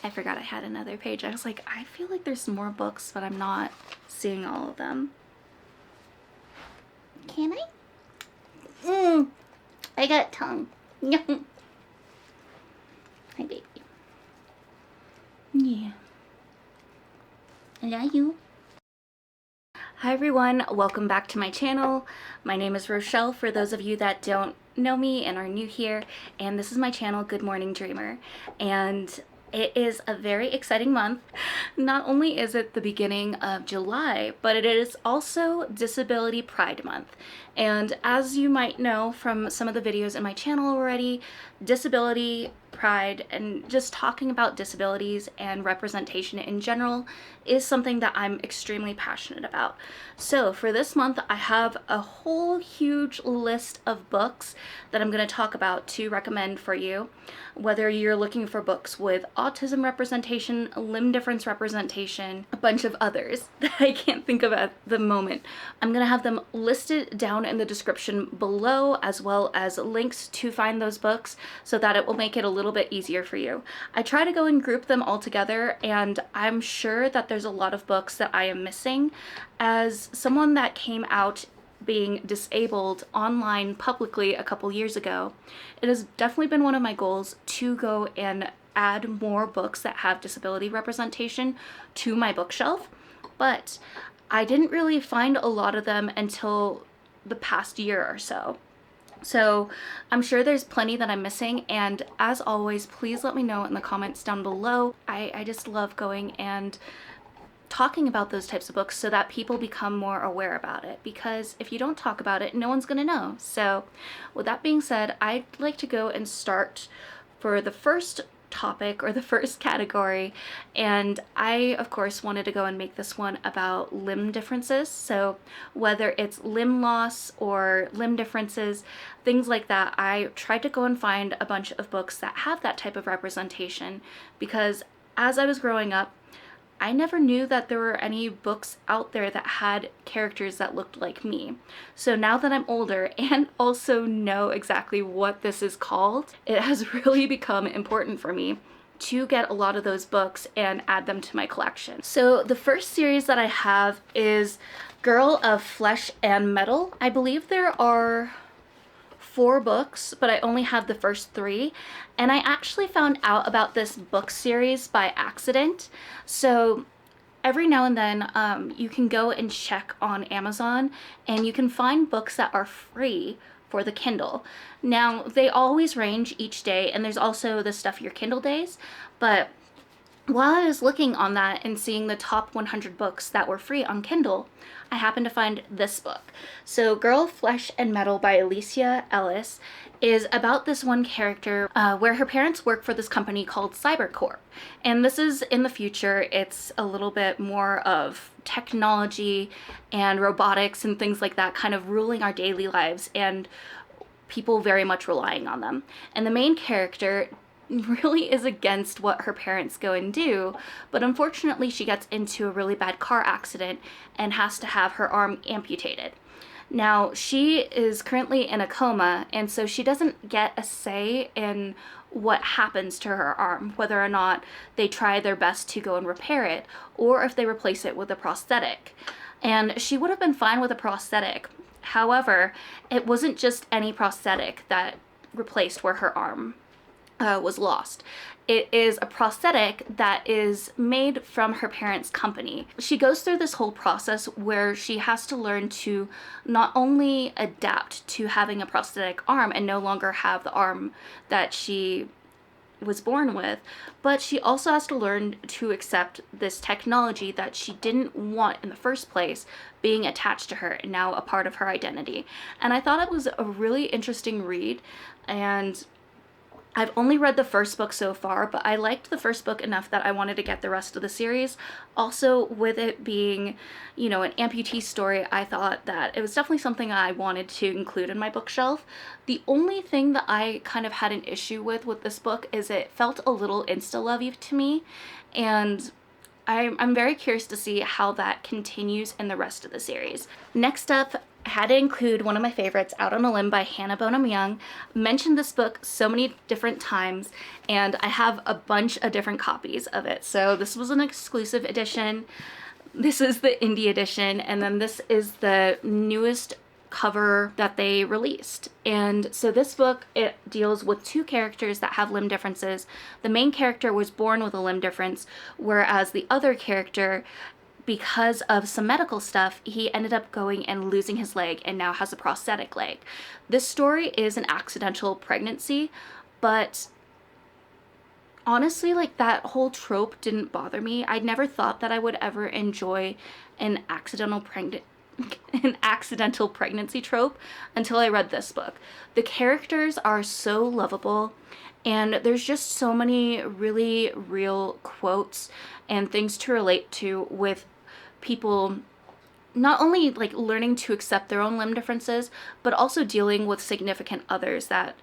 I forgot I had another page. I was like, I feel like there's more books, but I'm not seeing all of them. Can I? I got tongue. Hi, baby. Yeah. I love you. Hi everyone, welcome back to my channel. My name is Rochelle, for those of you that don't know me and are new here, and this is my channel, Good Morning Dreamer. And it is a very exciting month. Not only is it the beginning of July, but it is also Disability Pride Month. And as you might know from some of the videos in my channel already, disability, pride, and just talking about disabilities and representation in general is something that I'm extremely passionate about. So for this month, I have a whole huge list of books that I'm going to talk about to recommend for you. Whether you're looking for books with autism representation, limb difference representation, a bunch of others that I can't think of at the moment. I'm going to have them listed down in the description below, as well as links to find those books so that it will make it a little bit easier for you. I try to go and group them all together, and I'm sure that there's a lot of books that I am missing. As someone that came out being disabled online publicly a couple years ago, it has definitely been one of my goals to go and add more books that have disability representation to my bookshelf, but I didn't really find a lot of them until the past year or so. So I'm sure there's plenty that I'm missing, and as always, please let me know in the comments down below. I just love going and talking about those types of books so that people become more aware about it, because if you don't talk about it, no one's gonna know. So with that being said, I'd like to go and start for the first topic or the first category, and I of course wanted to go and make this one about limb differences. So whether it's limb loss or limb differences, things like that, I tried to go and find a bunch of books that have that type of representation, because as I was growing up, I never knew that there were any books out there that had characters that looked like me. So now that I'm older and also know exactly what this is called, it has really become important for me to get a lot of those books and add them to my collection. So the first series that I have is Girl of Flesh and Metal. I believe there are 4 books, but I only have the first 3, and I actually found out about this book series by accident. So every now and then you can go and check on Amazon and you can find books that are free for the Kindle. Now they always range each day, and there's also the Stuff Your Kindle days, but while I was looking on that and seeing the top 100 books that were free on Kindle, I happened to find this book. So Girl, Flesh and Metal by Alicia Ellis is about this one character where her parents work for this company called Cybercorp. And this is in the future. It's a little bit more of technology and robotics and things like that kind of ruling our daily lives, and people very much relying on them. And the main character really is against what her parents go and do, but unfortunately she gets into a really bad car accident and has to have her arm amputated. Now she is currently in a coma, and so she doesn't get a say in what happens to her arm, whether or not they try their best to go and repair it, or if they replace it with a prosthetic. And she would have been fine with a prosthetic. However, it wasn't just any prosthetic that replaced where her arm was lost. It is a prosthetic that is made from her parents' company. She goes through this whole process where she has to learn to not only adapt to having a prosthetic arm and no longer have the arm that she was born with, but she also has to learn to accept this technology that she didn't want in the first place being attached to her and now a part of her identity. And I thought it was a really interesting read, and I've only read the first book so far, but I liked the first book enough that I wanted to get the rest of the series. Also, with it being, you know, an amputee story, I thought that it was definitely something I wanted to include in my bookshelf. The only thing that I kind of had an issue with this book is it felt a little insta-lovey to me, and I'm very curious to see how that continues in the rest of the series. Next up, I had to include one of my favorites, Out on a Limb by Hannah Bonham Young. Mentioned this book so many different times, and I have a bunch of different copies of it. So this was an exclusive edition. This is the indie edition, and then this is the newest cover that they released. And so this book, it deals with two characters that have limb differences. The main character was born with a limb difference, whereas the other character, because of some medical stuff, he ended up going and losing his leg and now has a prosthetic leg. This story is an accidental pregnancy, but honestly, like, that whole trope didn't bother me. I never thought that I would ever enjoy an accidental pregnancy trope until I read this book. The characters are so lovable, and there's just so many really real quotes and things to relate to with people not only like learning to accept their own limb differences, but also dealing with significant others that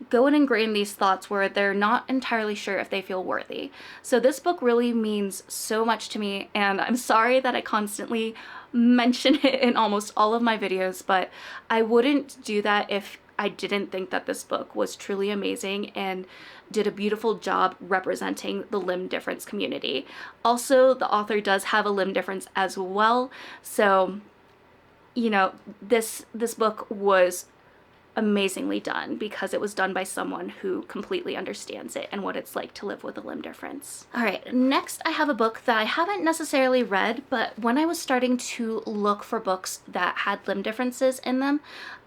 go and ingrain these thoughts where they're not entirely sure if they feel worthy. So this book really means so much to me, and I'm sorry that I constantly mention it in almost all of my videos, but I wouldn't do that if I didn't think that this book was truly amazing and did a beautiful job representing the limb difference community. Also, the author does have a limb difference as well, so you know, this book was amazingly done because it was done by someone who completely understands it and what it's like to live with a limb difference. All right, next I have a book that I haven't necessarily read, but when I was starting to look for books that had limb differences in them,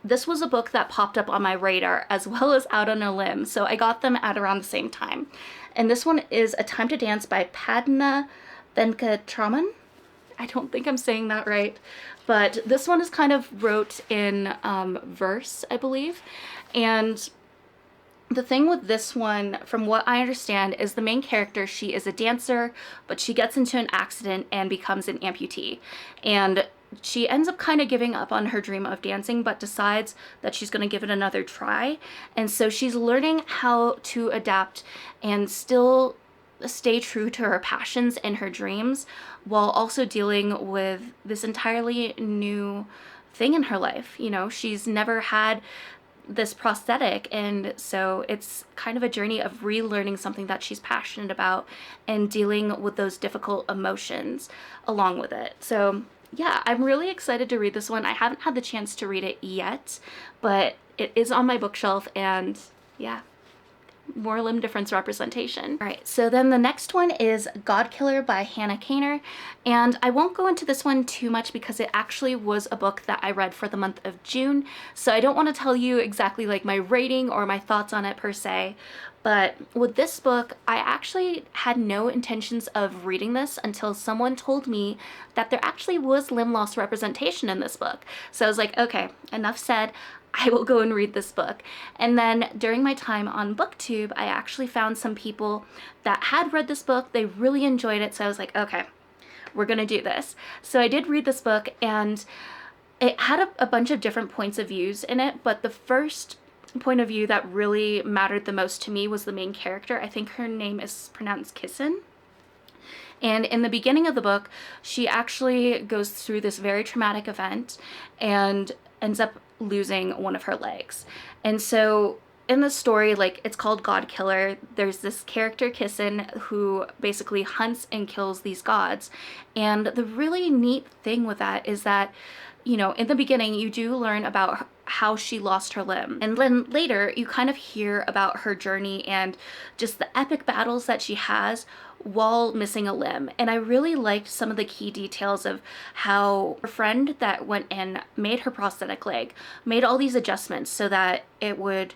this was a book that popped up on my radar, as well as Out on a Limb, so I got them at around the same time. And this one is A Time to Dance by Padma Venkatraman. I don't think I'm saying that right, but this one is kind of wrote in verse, I believe. And the thing with this one, from what I understand, is the main character, she is a dancer, but she gets into an accident and becomes an amputee. And she ends up kind of giving up on her dream of dancing, but decides that she's going to give it another try. And so she's learning how to adapt and still stay true to her passions and her dreams, while also dealing with this entirely new thing in her life. You know, she's never had this prosthetic, and so it's kind of a journey of relearning something that she's passionate about and dealing with those difficult emotions along with it. So yeah, I'm really excited to read this one. I haven't had the chance to read it yet, but it is on my bookshelf, and yeah, more limb difference representation. All right, so then the next one is God Killer by Hannah Kaner, and I won't go into this one too much because it actually was a book that I read for the month of June, so I don't want to tell you exactly like my rating or my thoughts on it per se. But with this book, I actually had no intentions of reading this until someone told me that there actually was limb loss representation in this book. So I was like, okay, enough said. I will go and read this book. And then during my time on booktube, I actually found some people that had read this book. They really enjoyed it. So I was like, okay, we're gonna do this. So I did read this book, and it had a bunch of different points of views in it, but the first point of view that really mattered the most to me was the main character. I think her name is pronounced Kissin. And in the beginning of the book, she actually goes through this very traumatic event and ends up losing one of her legs. And so in the story, like, it's called God Killer, there's this character Kissin who basically hunts and kills these gods. And the really neat thing with that is that, you know, in the beginning you do learn about how she lost her limb, and then later you kind of hear about her journey and just the epic battles that she has while missing a limb. And I really liked some of the key details of how her friend that went and made her prosthetic leg made all these adjustments so that it would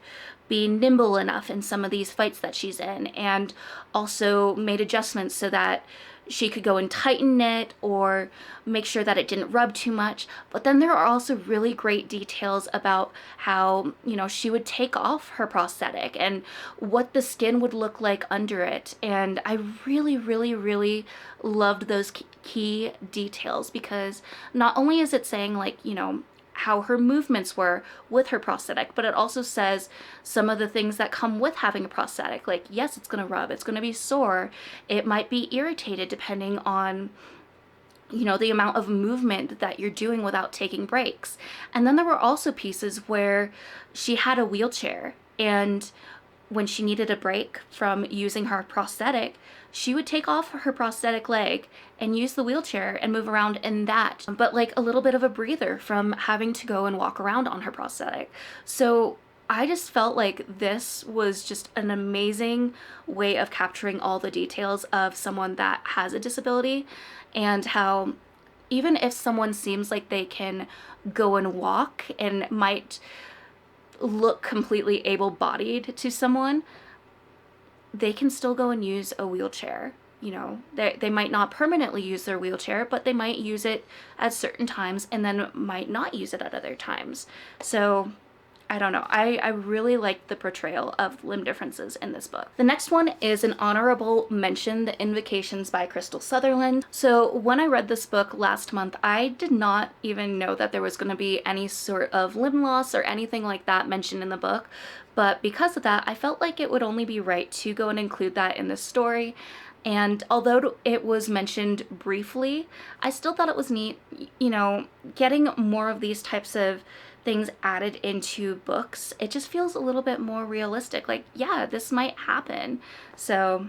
be nimble enough in some of these fights that she's in, and also made adjustments so that she could go and tighten it or make sure that it didn't rub too much. But then there are also really great details about how, you know, she would take off her prosthetic and what the skin would look like under it. And I really, really, really loved those key details, because not only is it saying, like, you know, how her movements were with her prosthetic, but it also says some of the things that come with having a prosthetic. Like, yes, it's going to rub, it's going to be sore, it might be irritated depending on you know, the amount of movement that you're doing without taking breaks. And then there were also pieces where she had a wheelchair, and when she needed a break from using her prosthetic, she would take off her prosthetic leg and use the wheelchair and move around in that, but like a little bit of a breather from having to go and walk around on her prosthetic. So I just felt like this was just an amazing way of capturing all the details of someone that has a disability, and how even if someone seems like they can go and walk and might look completely able-bodied to someone, they can still go and use a wheelchair. You know, they might not permanently use their wheelchair, but they might use it at certain times and then might not use it at other times. So I don't know. I really liked the portrayal of limb differences in this book. The next one is an honorable mention, The Invocations by Crystal Sutherland. So when I read this book last month, I did not even know that there was going to be any sort of limb loss or anything like that mentioned in the book. But because of that, I felt like it would only be right to go and include that in this story. And although it was mentioned briefly, I still thought it was neat, you know, getting more of these types of things added into books. It just feels a little bit more realistic. Like, yeah, this might happen. So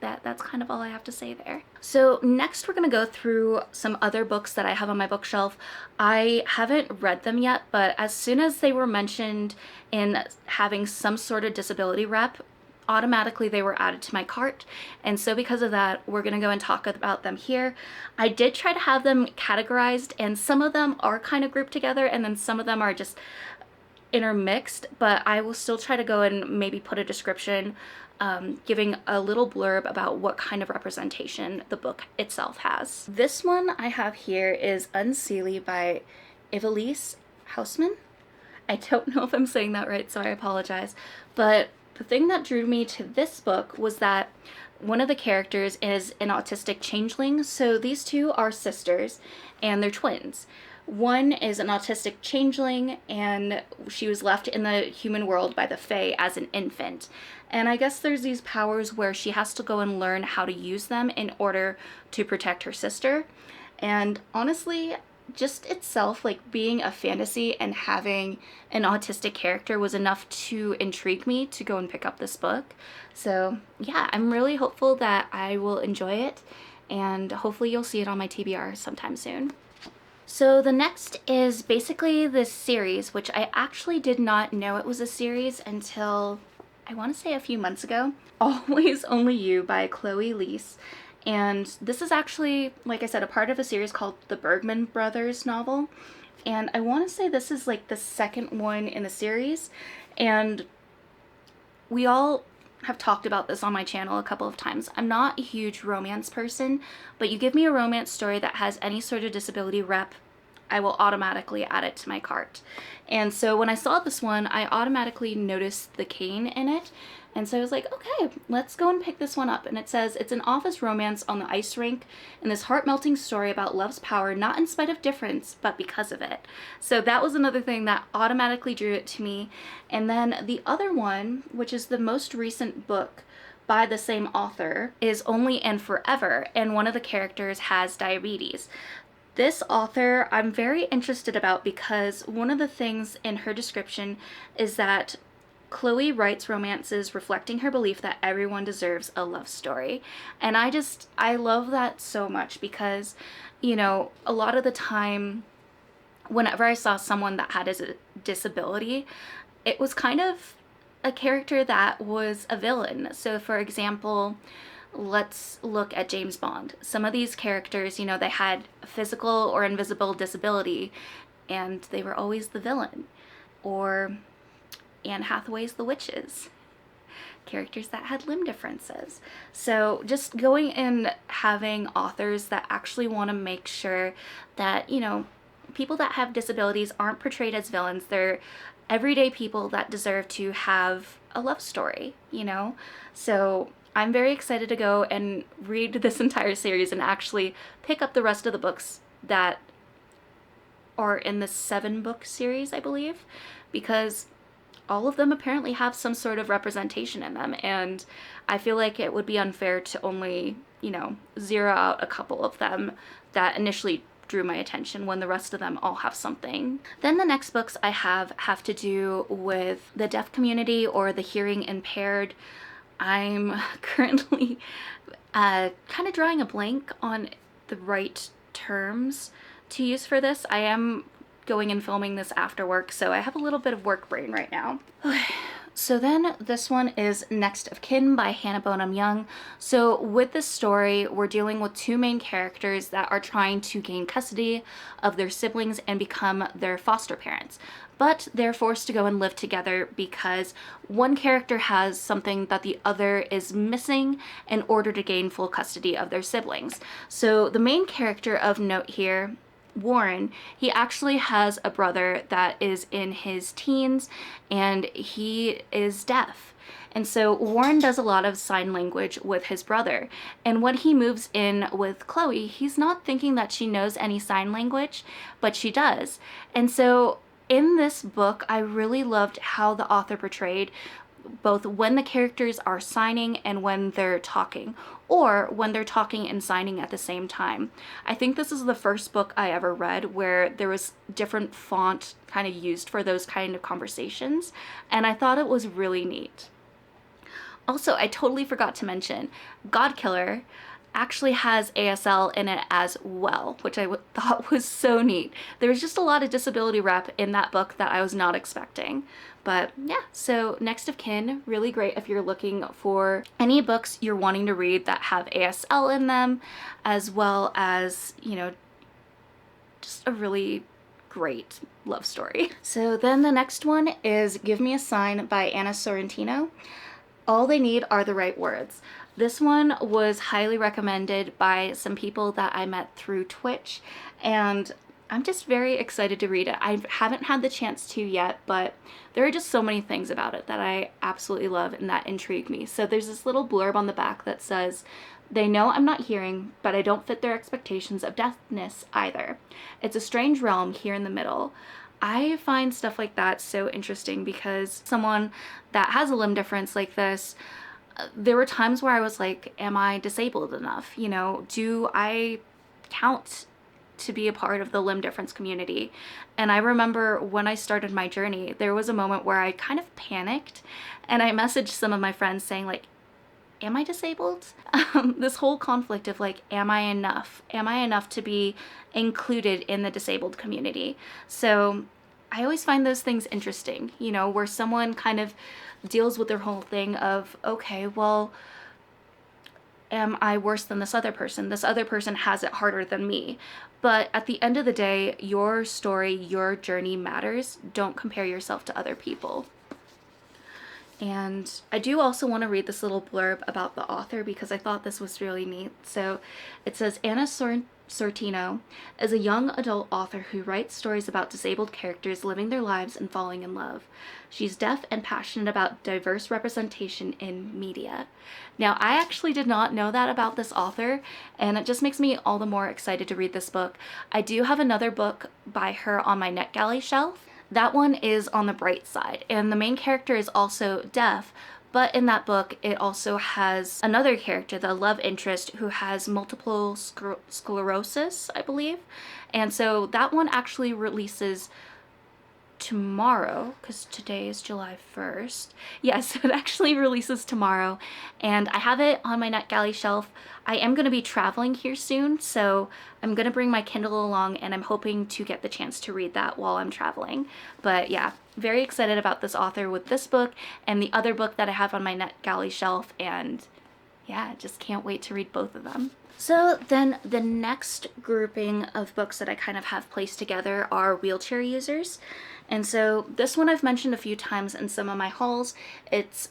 that's kind of all I have to say there. So next we're going to go through some other books that I have on my bookshelf. I haven't read them yet, but as soon as they were mentioned in having some sort of disability rep, automatically they were added to my cart. And so because of that, we're going to go and talk about them here. I did try to have them categorized, and some of them are kind of grouped together and then some of them are just intermixed, but I will still try to go and maybe put a description giving a little blurb about what kind of representation the book itself has. This one I have here is Unseelie by Ivelisse Hausman. I don't know if I'm saying that right, so I apologize. But the thing that drew me to this book was that one of the characters is an autistic changeling. So these two are sisters and they're twins. One is an autistic changeling, and she was left in the human world by the Fae as an infant. And I guess there's these powers where she has to go and learn how to use them in order to protect her sister. And honestly, just itself, like being a fantasy and having an autistic character was enough to intrigue me to go and pick up this book. So yeah, I'm really hopeful that I will enjoy it, and hopefully you'll see it on my TBR sometime soon. So the next is basically this series, which I actually did not know it was a series until I want to say a few months ago. Always Only You by Chloe Leese. And this is actually, like I said, a part of a series called the Bergman Brothers novel. And I want to say this is like the second one in the series. And we all have talked about this on my channel a couple of times. I'm not a huge romance person, but you give me a romance story that has any sort of disability rep, I will automatically add it to my cart. And so when I saw this one, I automatically noticed the cane in it. And so I was like, okay, let's go and pick this one up. And it says, it's an office romance on the ice rink and this heart-melting story about love's power, not in spite of difference, but because of it. So that was another thing that automatically drew it to me. And then the other one, which is the most recent book by the same author, is Only and Forever. And one of the characters has diabetes. This author I'm very interested about because one of the things in her description is that Chloe writes romances reflecting her belief that everyone deserves a love story. And I love that so much because, you know, a lot of the time, whenever I saw someone that had a disability, it was kind of a character that was a villain. So for example, let's look at James Bond. Some of these characters, you know, they had a physical or invisible disability and they were always the villain. Or Anne Hathaway's The Witches, characters that had limb differences. So just going and having authors that actually want to make sure that, you know, people that have disabilities aren't portrayed as villains. They're everyday people that deserve to have a love story, you know? So I'm very excited to go and read this entire series and actually pick up the rest of the books that are in the 7-book series, I believe, because all of them apparently have some sort of representation in them, and I feel like it would be unfair to only, you know, zero out a couple of them that initially drew my attention when the rest of them all have something. Then the next books I have to do with the deaf community or the hearing impaired. I'm currently kind of drawing a blank on the right terms to use for this. I am going and filming this after work, so I have a little bit of work brain right now. So then this one is Next of Kin by Hannah Bonham Young. So with this story, we're dealing with two main characters that are trying to gain custody of their siblings and become their foster parents. But they're forced to go and live together because one character has something that the other is missing in order to gain full custody of their siblings. So the main character of note here, Warren, he actually has a brother that is in his teens and he is deaf. And so Warren does a lot of sign language with his brother. And when he moves in with Chloe, he's not thinking that she knows any sign language, but she does. And so in this book, I really loved how the author portrayed both when the characters are signing and when they're talking, or when they're talking and signing at the same time. I think this is the first book I ever read where there was different font kind of used for those kind of conversations, and I thought it was really neat. Also, I totally forgot to mention, Godkiller actually has ASL in it as well, which I thought was so neat. There was just a lot of disability rep in that book that I was not expecting. But yeah, so Next of Kin, really great if you're looking for any books you're wanting to read that have ASL in them, as well as, you know, just a really great love story. So then the next one is Give Me a Sign by Anna Sorrentino. All they need are the right words. This one was highly recommended by some people that I met through Twitch, and I'm just very excited to read it. I haven't had the chance to yet, but there are just so many things about it that I absolutely love and that intrigue me. So there's this little blurb on the back that says, "They know I'm not hearing, but I don't fit their expectations of deafness either. It's a strange realm here in the middle." I find stuff like that so interesting because someone that has a limb difference like this, there were times where I was like, am I disabled enough? You know, do I count to be a part of the limb difference community? And I remember when I started my journey, there was a moment where I kind of panicked and I messaged some of my friends saying like, am I disabled? This whole conflict of like, am I enough? Am I enough to be included in the disabled community? So I always find those things interesting, you know, where someone kind of deals with their whole thing of, okay, well, am I worse than this other person? This other person has it harder than me. But at the end of the day, your story, your journey matters. Don't compare yourself to other people. And I do also want to read this little blurb about the author because I thought this was really neat. So it says, Anna Sorrentino is a young adult author who writes stories about disabled characters living their lives and falling in love. She's deaf and passionate about diverse representation in media. Now, I actually did not know that about this author, and it just makes me all the more excited to read this book. I do have another book by her on my NetGalley shelf. That one is on the bright side, and the main character is also deaf, but in that book, it also has another character, the love interest, who has multiple sclerosis, I believe. And so that one actually releases tomorrow, because today is July 1st. Yes, it actually releases tomorrow, and I have it on my NetGalley shelf. I am going to be traveling here soon, so I'm going to bring my Kindle along, and I'm hoping to get the chance to read that while I'm traveling. But yeah, very excited about this author with this book and the other book that I have on my NetGalley shelf, and yeah, just can't wait to read both of them. So then the next grouping of books that I kind of have placed together are wheelchair users. And so this one I've mentioned a few times in some of my hauls. It's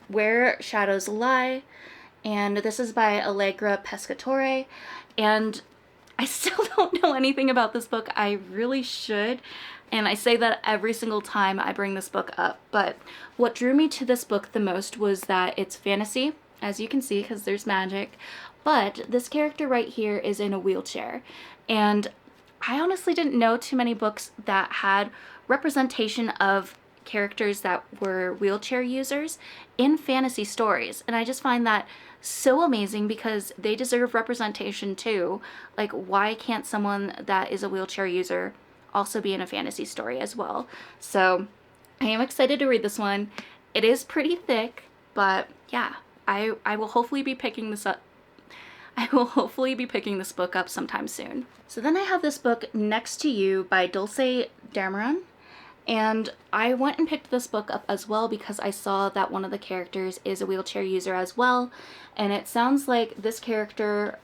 Where Shadows Lie, and this is by Allegra Pescatore. And I still don't know anything about this book. I really should. And I say that every single time I bring this book up. But what drew me to this book the most was that it's fantasy, as you can see, because there's magic. But this character right here is in a wheelchair. And I honestly didn't know too many books that had representation of characters that were wheelchair users in fantasy stories. And I just find that so amazing because they deserve representation too. Like, why can't someone that is a wheelchair user also be in a fantasy story as well? So I am excited to read this one. It is pretty thick, but yeah, I will hopefully be picking this up. I will hopefully be picking this book up sometime soon. So then I have this book, Next to You by Dulce Dameron. And I went and picked this book up as well because I saw that one of the characters is a wheelchair user as well. And it sounds like this character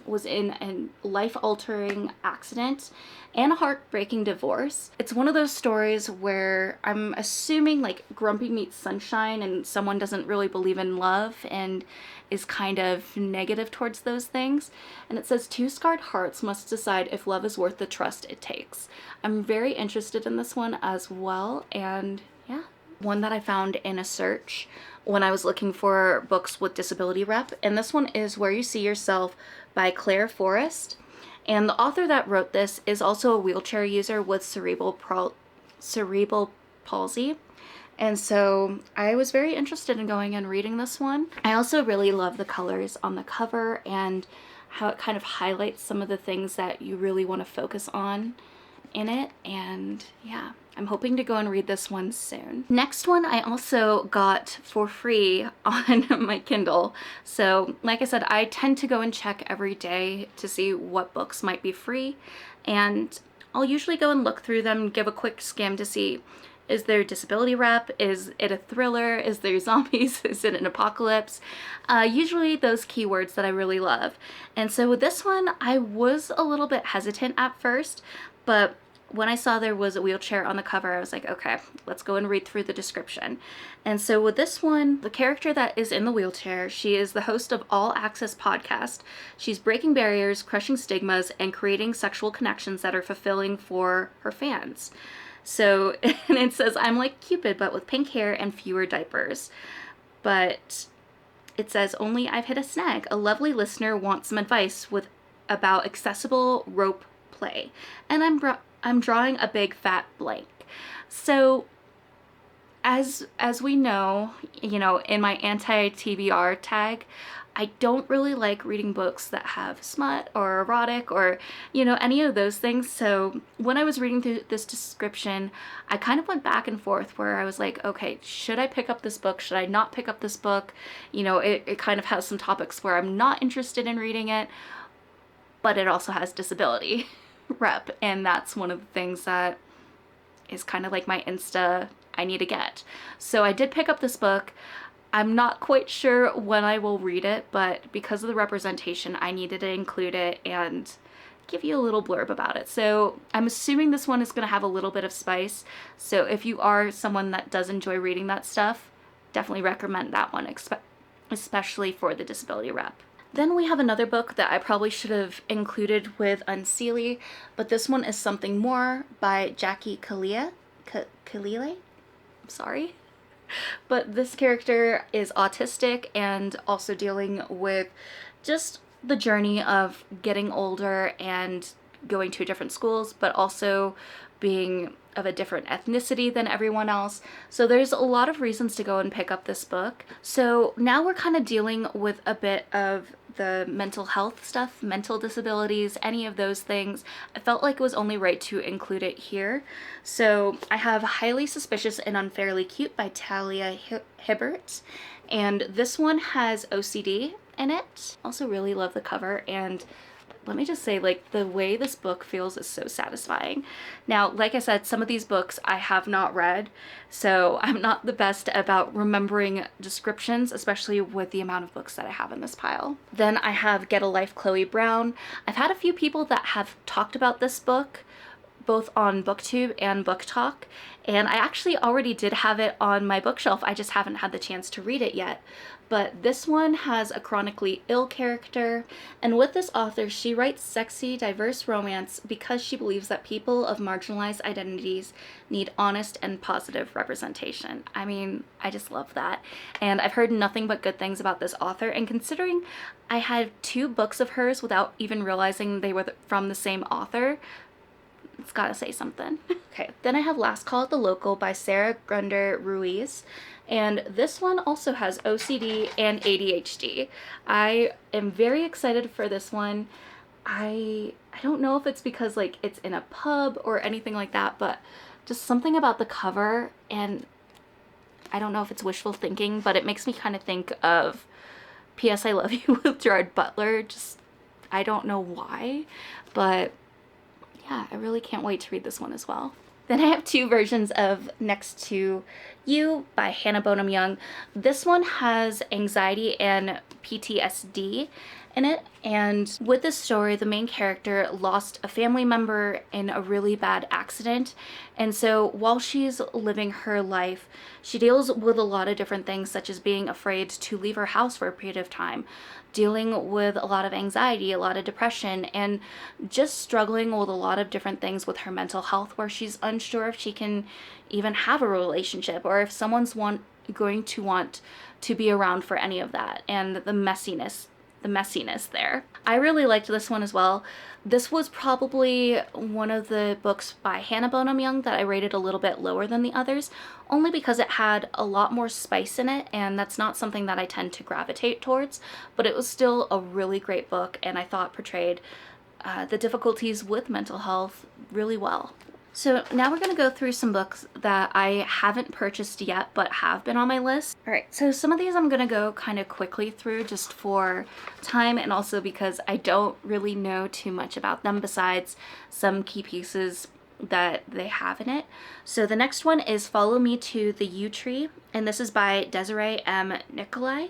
was in a life-altering accident and a heartbreaking divorce. It's one of those stories where I'm assuming like Grumpy meets Sunshine and someone doesn't really believe in love and is kind of negative towards those things. And it says, two scarred hearts must decide if love is worth the trust it takes. I'm very interested in this one as well, and yeah. One that I found in a search when I was looking for books with disability rep, and this one is Where You See Yourself by Claire Forrest. And the author that wrote this is also a wheelchair user with cerebral palsy. And so I was very interested in going and reading this one. I also really love the colors on the cover and how it kind of highlights some of the things that you really want to focus on in it. And yeah, I'm hoping to go and read this one soon. Next one I also got for free on my Kindle. So like I said, I tend to go and check every day to see what books might be free. And I'll usually go and look through them, give a quick skim to see, is there disability rep? Is it a thriller? Is there zombies? Is it an apocalypse? Usually those keywords that I really love. And so with this one, I was a little bit hesitant at first, but when I saw there was a wheelchair on the cover, I was like, okay, let's go and read through the description. And so with this one, the character that is in the wheelchair, she is the host of All Access Podcast. She's breaking barriers, crushing stigmas, and creating sexual connections that are fulfilling for her fans. So, and it says, I'm like Cupid, but with pink hair and fewer diapers. But it says, only I've hit a snag. A lovely listener wants some advice about accessible rope play. And I'm drawing a big fat blank. So as we know, in my anti-TBR tag, I don't really like reading books that have smut or erotic or, any of those things. So when I was reading through this description, I kind of went back and forth where I was like, okay, should I pick up this book? Should I not pick up this book? It kind of has some topics where I'm not interested in reading it, but it also has disability rep. And that's one of the things that is kind of like my Insta I need to get. So I did pick up this book. I'm not quite sure when I will read it, but because of the representation, I needed to include it and give you a little blurb about it. So I'm assuming this one is going to have a little bit of spice. So if you are someone that does enjoy reading that stuff, definitely recommend that one, especially for the disability rep. Then we have another book that I probably should have included with Unseelie, but this one is Something More by Jackie Kalile. I'm sorry. But this character is autistic and also dealing with just the journey of getting older and going to different schools, but also being of a different ethnicity than everyone else. So there's a lot of reasons to go and pick up this book. So now we're kind of dealing with a bit of the mental health stuff, mental disabilities, any of those things. I felt like it was only right to include it here. So I have Highly Suspicious and Unfairly Cute by Talia Hibbert. And this one has OCD in it. Also really love the cover, and let me just say, like, the way this book feels is so satisfying. Now, like I said, some of these books I have not read, so I'm not the best about remembering descriptions, especially with the amount of books that I have in this pile. Then I have Get a Life, Chloe Brown. I've had a few people that have talked about this book, both on booktube and book talk, and I actually already did have it on my bookshelf. I just haven't had the chance to read it yet. But this one has a chronically ill character, and with this author, she writes sexy, diverse romance because she believes that people of marginalized identities need honest and positive representation. I mean, I just love that. And I've heard nothing but good things about this author, and considering I had 2 books of hers without even realizing they were from the same author, it's gotta say something. Okay, then I have Last Call at the Local by Sarah Grunder Ruiz. And this one also has OCD and ADHD. I am very excited for this one. I don't know if it's because like it's in a pub or anything like that, but just something about the cover, and I don't know if it's wishful thinking, but it makes me kind of think of P.S. I Love You with Gerard Butler. Just, I don't know why, but yeah, I really can't wait to read this one as well. Then I have two versions of Next to You by Hannah Bonham Young. This one has anxiety and PTSD in it, and with this story, the main character lost a family member in a really bad accident, and so while she's living her life, she deals with a lot of different things, such as being afraid to leave her house for a period of time, dealing with a lot of anxiety, a lot of depression, and just struggling with a lot of different things with her mental health, where she's unsure if she can even have a relationship or if someone's going to want to be around for any of that, and the messiness there. I really liked this one as well. This was probably one of the books by Hannah Bonham Young that I rated a little bit lower than the others, only because it had a lot more spice in it, and that's not something that I tend to gravitate towards, but it was still a really great book, and I thought portrayed the difficulties with mental health really well. So now we're going to go through some books that I haven't purchased yet but have been on my list. Alright, so some of these I'm going to go kind of quickly through just for time, and also because I don't really know too much about them besides some key pieces that they have in it. So the next one is Follow Me to the Yew Tree, and this is by Desiree M. Nicolai.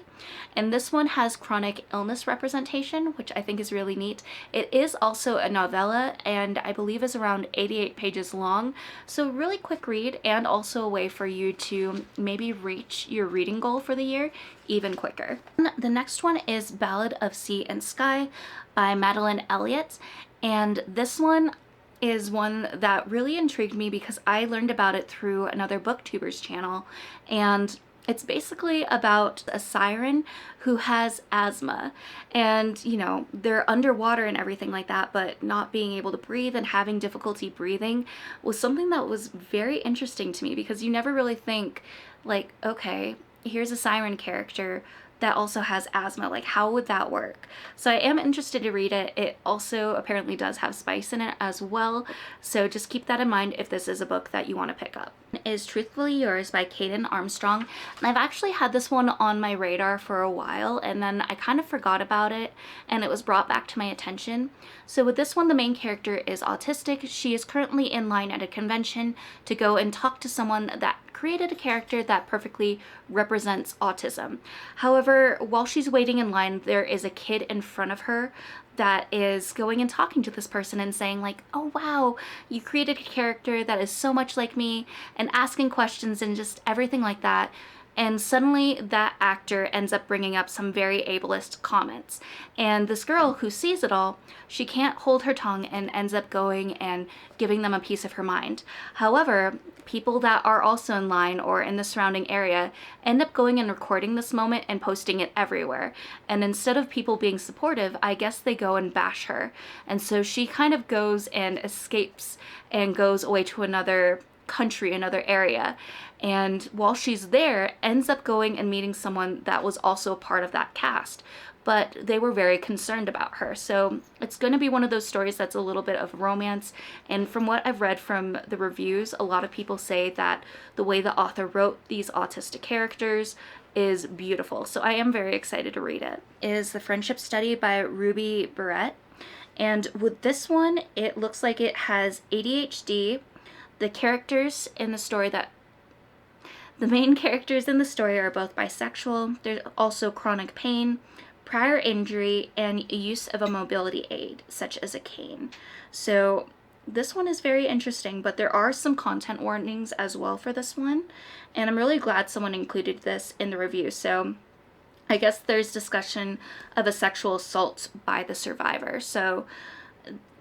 And this one has chronic illness representation, which I think is really neat. It is also a novella, and I believe is around 88 pages long. So really quick read, and also a way for you to maybe reach your reading goal for the year even quicker. The next one is Ballad of Sea and Sky by Madeline Elliott. And this one is one that really intrigued me because I learned about it through another booktuber's channel, and it's basically about a siren who has asthma, and you know, they're underwater and everything like that, but not being able to breathe and having difficulty breathing was something that was very interesting to me, because you never really think like, okay, here's a siren character that also has asthma, like how would that work? So I am interested to read it. It also apparently does have spice in it as well, so just keep that in mind if this is a book that you want to pick up. Is Truthfully Yours by Kaden Armstrong, and I've actually had this one on my radar for a while, and then I kind of forgot about it, and it was brought back to my attention. So with this one, the main character is autistic. She is currently in line at a convention to go and talk to someone that created a character that perfectly represents autism. However, while she's waiting in line, there is a kid in front of her that is going and talking to this person and saying like, oh wow, you created a character that is so much like me, and asking questions and just everything like that. And suddenly that actor ends up bringing up some very ableist comments. And this girl who sees it all, she can't hold her tongue and ends up going and giving them a piece of her mind. However, people that are also in line or in the surrounding area end up going and recording this moment and posting it everywhere. And instead of people being supportive, I guess they go and bash her. And so she kind of goes and escapes and goes away to another country, another area, and while she's there ends up going and meeting someone that was also a part of that cast, but they were very concerned about her. So it's going to be one of those stories that's a little bit of romance, and from what I've read from the reviews, a lot of people say that the way the author wrote these autistic characters is beautiful, so I am very excited to read it. Is The Friendship Study by Ruby Barrett, and with this one it looks like it has ADHD. The main characters in the story are both bisexual. There's also chronic pain, prior injury, and use of a mobility aid, such as a cane. So this one is very interesting, but there are some content warnings as well for this one, and I'm really glad someone included this in the review. So I guess there's discussion of a sexual assault by the survivor. So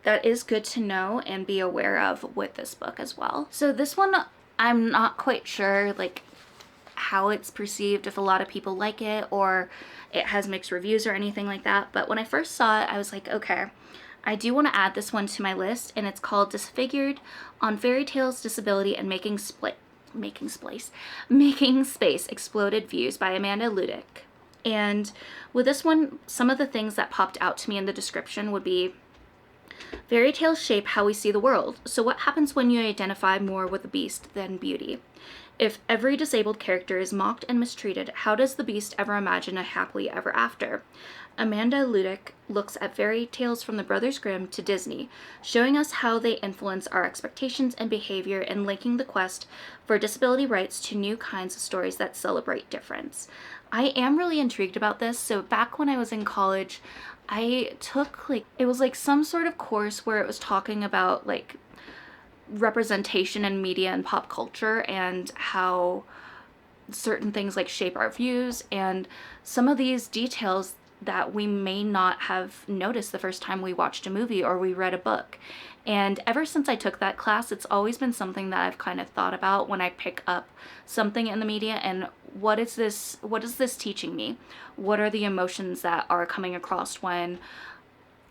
that is good to know and be aware of with this book as well. So this one, I'm not quite sure like how it's perceived, if a lot of people like it or it has mixed reviews or anything like that. But when I first saw it, I was like, okay, I do want to add this one to my list, and it's called Disfigured on Fairy Tales, Disability, and Making Space Exploded Views by Amanda Ludick. And with this one, some of the things that popped out to me in the description would be fairy tales shape how we see the world. So what happens when you identify more with the beast than beauty? If every disabled character is mocked and mistreated, how does the beast ever imagine a happily ever after? Amanda Ludick looks at fairy tales from the Brothers Grimm to Disney, showing us how they influence our expectations and behavior and linking the quest for disability rights to new kinds of stories that celebrate difference. I am really intrigued about this. So back when I was in college, I took it was like some sort of course where it was talking about like representation in media and pop culture and how certain things like shape our views, and some of these details that we may not have noticed the first time we watched a movie or we read a book. And ever since I took that class, it's always been something that I've kind of thought about when I pick up something in the media, and what is this teaching me? What are the emotions that are coming across when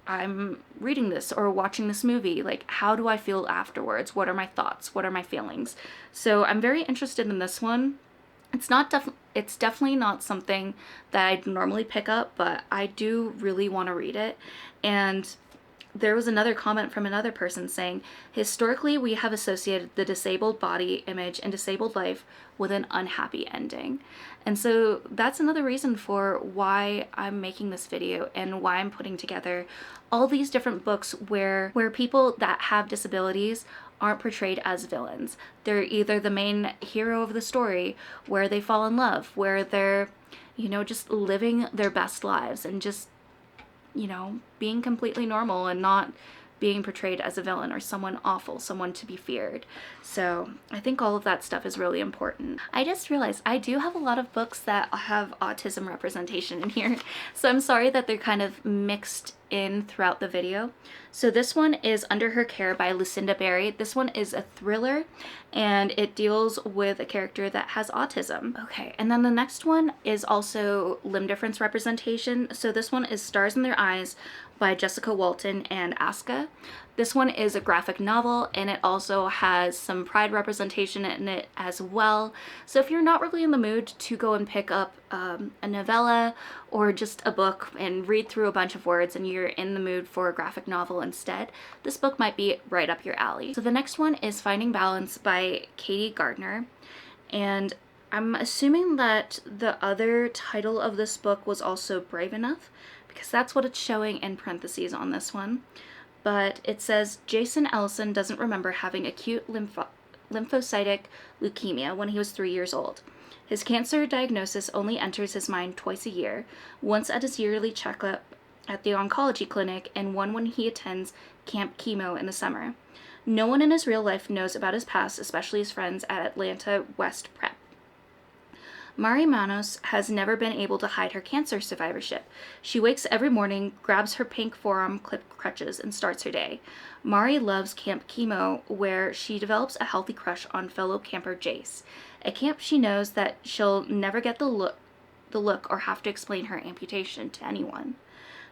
I'm reading this or watching this movie? Like, how do I feel afterwards? What are my thoughts? What are my feelings? So I'm very interested in this one. It's definitely not something that I'd normally pick up, but I do really want to read it. And there was another comment from another person saying, historically, we have associated the disabled body image and disabled life with an unhappy ending. And so that's another reason for why I'm making this video and why I'm putting together all these different books where people that have disabilities aren't portrayed as villains. They're either the main hero of the story, where they fall in love, where they're, just living their best lives and just, being completely normal and not being portrayed as a villain or someone awful, someone to be feared. So I think all of that stuff is really important. I just realized I do have a lot of books that have autism representation in here, so I'm sorry that they're kind of mixed in throughout the video. So this one is Under Her Care by Lucinda Berry. This one is a thriller, and it deals with a character that has autism. Okay, and then the next one is also limb difference representation. So this one is Stars in Their Eyes by Jessica Walton and Aska. This one is a graphic novel, and it also has some pride representation in it as well. So if you're not really in the mood to go and pick up a novella or just a book and read through a bunch of words, and you're in the mood for a graphic novel instead, this book might be right up your alley. So the next one is Finding Balance by Katie Gardner, and I'm assuming that the other title of this book was also Brave Enough, because that's what it's showing in parentheses on this one. But it says, Jason Ellison doesn't remember having acute lymphocytic leukemia when he was 3 years old. His cancer diagnosis only enters his mind twice a year, once at his yearly checkup at the oncology clinic and one when he attends Camp Chemo in the summer. No one in his real life knows about his past, especially his friends at Atlanta West Prep. Mari Manos has never been able to hide her cancer survivorship. She wakes every morning, grabs her pink forearm clip crutches, and starts her day. Mari loves Camp Chemo, where she develops a healthy crush on fellow camper Jace. At camp, she knows that she'll never get the look or have to explain her amputation to anyone.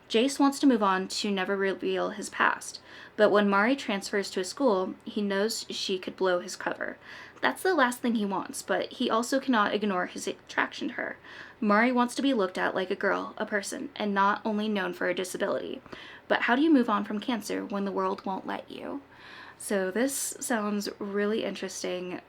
Jace wants to move on to never reveal his past, but when Mari transfers to a school, he knows she could blow his cover. That's the last thing he wants, but he also cannot ignore his attraction to her. Mari wants to be looked at like a girl, a person, and not only known for a disability. But how do you move on from cancer when the world won't let you? So this sounds really interesting.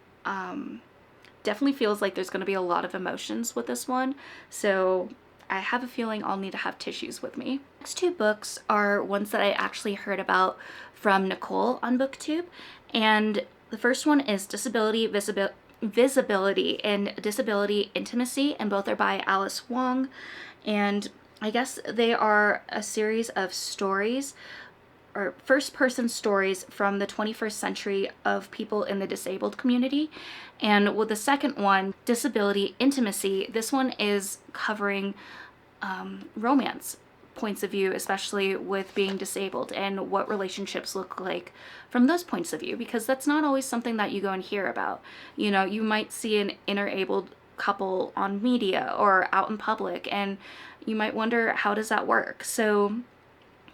Definitely feels like there's going to be a lot of emotions with this one, so I have a feeling I'll need to have tissues with me. Next two books are ones that I actually heard about from Nicole on BookTube, and the first one is Disability, Visibility, and Disability Intimacy, and both are by Alice Wong, and I guess they are a series of stories, or first-person stories from the 21st century of people in the disabled community. And with the second one, Disability Intimacy, this one is covering romance points of view, especially with being disabled, and what relationships look like from those points of view, because that's not always something that you go and hear about. You might see an inner-abled couple on media or out in public, and you might wonder, how does that work? So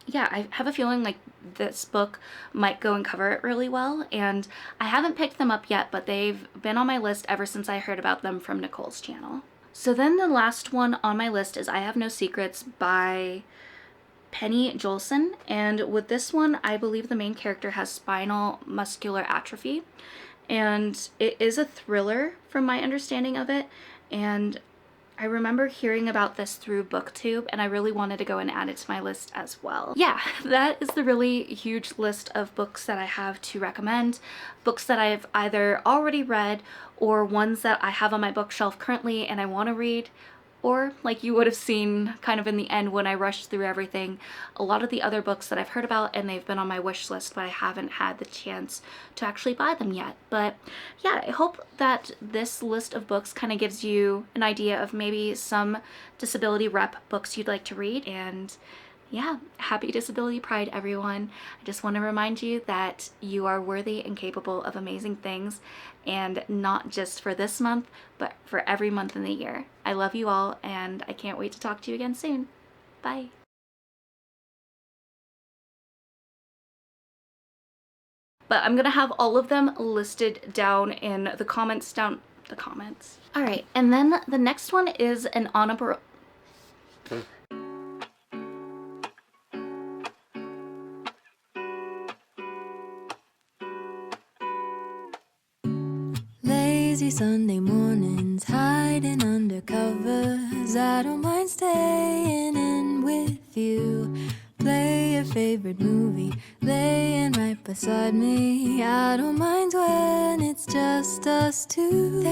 yeah, I have a feeling like this book might go and cover it really well, and I haven't picked them up yet, but they've been on my list ever since I heard about them from Nicole's channel. So then the last one on my list is I Have No Secrets by Penny Jolson, and with this one, I believe the main character has spinal muscular atrophy, and it is a thriller from my understanding of it, and I remember hearing about this through booktube, and I really wanted to go and add it to my list as well. Yeah, that is the really huge list of books that I have to recommend. Books that I've either already read or ones that I have on my bookshelf currently and I want to read. Or, like you would have seen kind of in the end when I rushed through everything, a lot of the other books that I've heard about and they've been on my wish list, but I haven't had the chance to actually buy them yet. But yeah, I hope that this list of books kind of gives you an idea of maybe some disability rep books you'd like to read. And yeah, happy Disability Pride, everyone. I just want to remind you that you are worthy and capable of amazing things, and not just for this month, but for every month in the year. I love you all, and I can't wait to talk to you again soon. Bye. But I'm gonna have all of them listed down in the comments All right, and then the next one is an honorable. Lazy Sunday mornings, hiding under covers. I don't mind staying in with you. Play your favorite movie, laying right beside me. I don't mind when it's just us two.